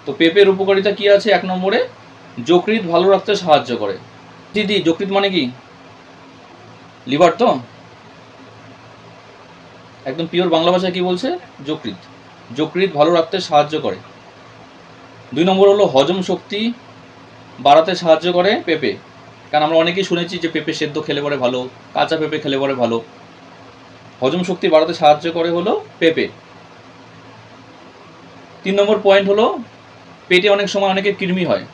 তো পেঁপের উপকারিতা কি আছে? 1 নম্বরে যকৃৎ ভালো রাখতে সাহায্য করে। দিদি যকৃৎ মানে কি? লিভার তো? একদম পিওর বাংলা ভাষায় কি বলছে? যকৃৎ। যকৃৎ ভালো রাখতে সাহায্য করে। 2 নম্বর হলো হজম শক্তি বাড়াতে সাহায্য করে পেঁপে। কারণ আমরা অনেকেই শুনেছি যে পেঁপে সেদ্ধ খেলে পরে ভালো, কাঁচা পেঁপে খেলে পরে ভালো। হজম শক্তি বাড়াতে সাহায্য করে হলো পেঁপে। 3 নম্বর পয়েন্ট হলো পেটে অনেক সময় অনেকের কৃমি হয়,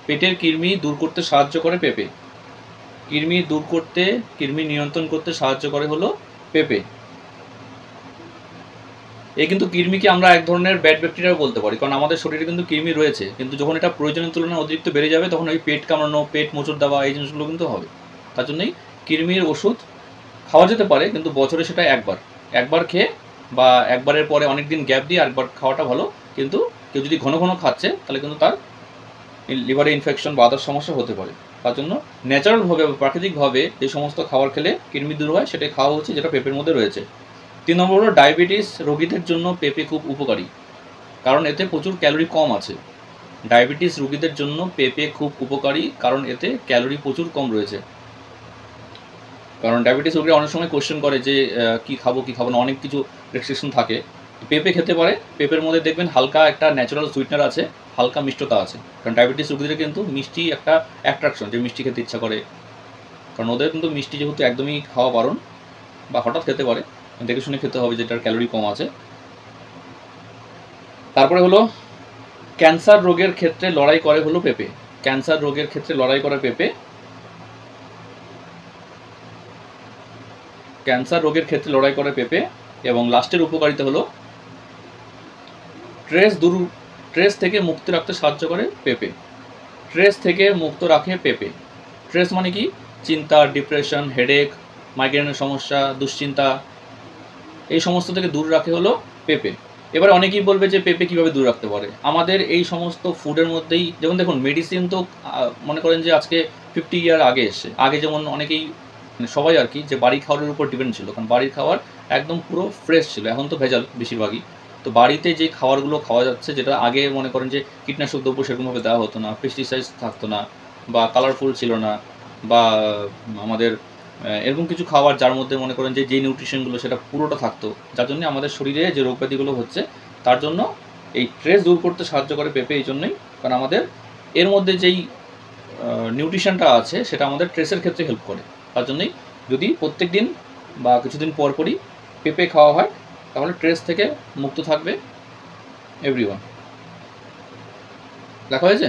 পেটের কৃমি দূর করতে সাহায্য করে পেঁপে। কৃমি নিয়ন্ত্রণ করতে সাহায্য করে হলো পেঁপে। এই কিন্তু কৃমিকে আমরা এক ধরনের ব্যাড ব্যাকটেরিয়াও বলতে পারি, কারণ আমাদের শরীরে কিন্তু কৃমি রয়েছে, কিন্তু যখন এটা প্রয়োজনের তুলনায় অতিরিক্ত বেড়ে যাবে তখন ওই পেট কামড়ানো, পেট মোচড় দেওয়া, এই জিনিসগুলো কিন্তু হবে। তার জন্যই কৃমির ওষুধ খাওয়া যেতে পারে, কিন্তু বছরে সেটা একবার খেয়ে বা একবারের পরে অনেক দিন গ্যাপ দিয়ে আরেকবার খাওয়াটা ভালো। কিন্তু কেউ যদি ঘন ঘন খাচ্ছে তাহলে কিন্তু তার লিভারে ইনফেকশন বা আদার সমস্যা হতে পারে। তার জন্য ন্যাচারালভাবে বা প্রাকৃতিকভাবে যে সমস্ত খাবার খেলে কৃমি দূর হয় সেটাই খাওয়া উচিত, যেটা পেঁপের মধ্যে রয়েছে। 3 নম্বর হলো ডায়াবেটিস রোগীদের জন্য পেঁপে খুব উপকারী, কারণ এতে প্রচুর ক্যালোরি কম আছে। ডায়াবেটিস রোগীদের জন্য পেঁপে খুব উপকারী, কারণ এতে ক্যালোরি প্রচুর কম রয়েছে। কারণ ডায়াবেটিস রোগীরা অনেক সময় কোয়েশ্চেন করে যে কী খাবো না, অনেক কিছু রেস্ট্রিকশন থাকে। পেঁপে খেতে পারে। পেঁপের মধ্যে দেখবেন হালকা একটা ন্যাচারাল সুইটনার আছে, হালকা মিষ্টতা আছে। কারণ ডায়াবেটিস রোগীদের কিন্তু মিষ্টি একটা অ্যাট্রাকশন, যে মিষ্টি খেতে ইচ্ছা করে, কারণ ওদের কিন্তু মিষ্টি যেহেতু একদমই খাওয়া বারণ বা হঠাৎ খেতে পারে, দেখে শুনে খেতে হবে যেটার ক্যালোরি কম আছে। তারপরে হলো ক্যান্সার রোগের ক্ষেত্রে লড়াই করে হলো পেঁপে। ক্যান্সার রোগের ক্ষেত্রে লড়াই করে পেঁপে। ক্যান্সার রোগের ক্ষেত্রে লড়াই করে পেঁপে। এবং লাস্টের উপকারিতা হলো স্ট্রেস থেকে মুক্তি রাখতে সাহায্য করে পেঁপে। স্ট্রেস থেকে মুক্ত রাখে পেঁপে। স্ট্রেস মানে কি? চিন্তা, ডিপ্রেশন, হেডেক, মাইগ্রেনের সমস্যা, দুশ্চিন্তা, এই সমস্ত থেকে দূর রাখে হলো পেঁপে। এবার অনেকেই বলবে যে পেঁপে কীভাবে দূর রাখতে পারে? আমাদের এই সমস্ত ফুডের মধ্যেই, যেমন দেখুন মেডিসিন তো মনে করেন যে আজকে 50 ইয়ার আগে এসে, আগে যেমন অনেকেই মানে সবাই আর কি, যে বাড়ি খাওয়ার উপর ডিপেন্ড ছিল, কারণ বাড়ির খাবার একদম পুরো ফ্রেশ ছিল। এখন তো ভেজাল বেশিরভাগই। তো বাড়িতে যে খাবারগুলো খাওয়া যাচ্ছে, যেটা আগে মনে করেন যে কীটনাশক দ্রব্য সেরকমভাবে দেওয়া হতো না, পেস্টিসাইডস থাকতো না, বা কালারফুল ছিল না, বা আমাদের এরকম কিছু খাবার যার মধ্যে মনে করেন যে নিউট্রিশনগুলো সেটা পুরোটা থাকতো, যার জন্য আমাদের শরীরে যে রোগব্যাধিগুলো হচ্ছে, তার জন্য এই স্ট্রেস দূর করতে সাহায্য করে পেঁপে। এই জন্যই, কারণ আমাদের এর মধ্যে যেই নিউট্রিশনটা আছে সেটা আমাদের স্ট্রেসের ক্ষেত্রে হেল্প করে। তার জন্যই যদি প্রত্যেক দিন বা কিছুদিন পর পরই পেঁপে খাওয়া হয়, তাহলে স্ট্রেস থেকে মুক্ত থাকবে এভরিওয়ান। লেখা হয়েছে?